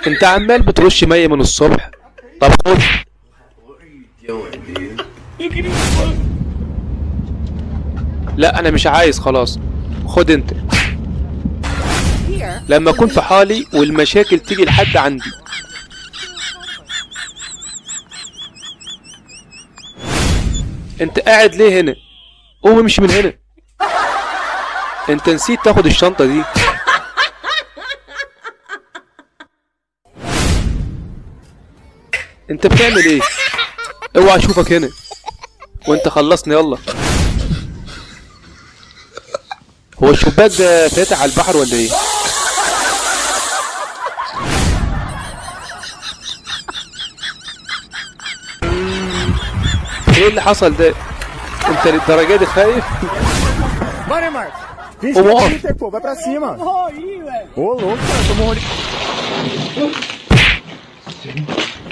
انت عمال بترش مية من الصبح. طب خد. لا انا مش عايز خلاص. خد انت. لما اكون في حالي والمشاكل تيجي لحد عندي. انت قاعد ليه هنا؟ قوم امشي من هنا. انت نسيت تاخد الشنطة دي. انت بتعمل ايه؟ اوعى اشوفك هنا. وانت خلصني يلا. هو الشباك ده فاتح على البحر ولا ايه؟ ايه اللي حصل ده؟ انت للدرجة دي خايف؟ Bora, Marcos. Vixe, Peter, pô, vai pra cima. Ô, louco, cara, tô morrendo.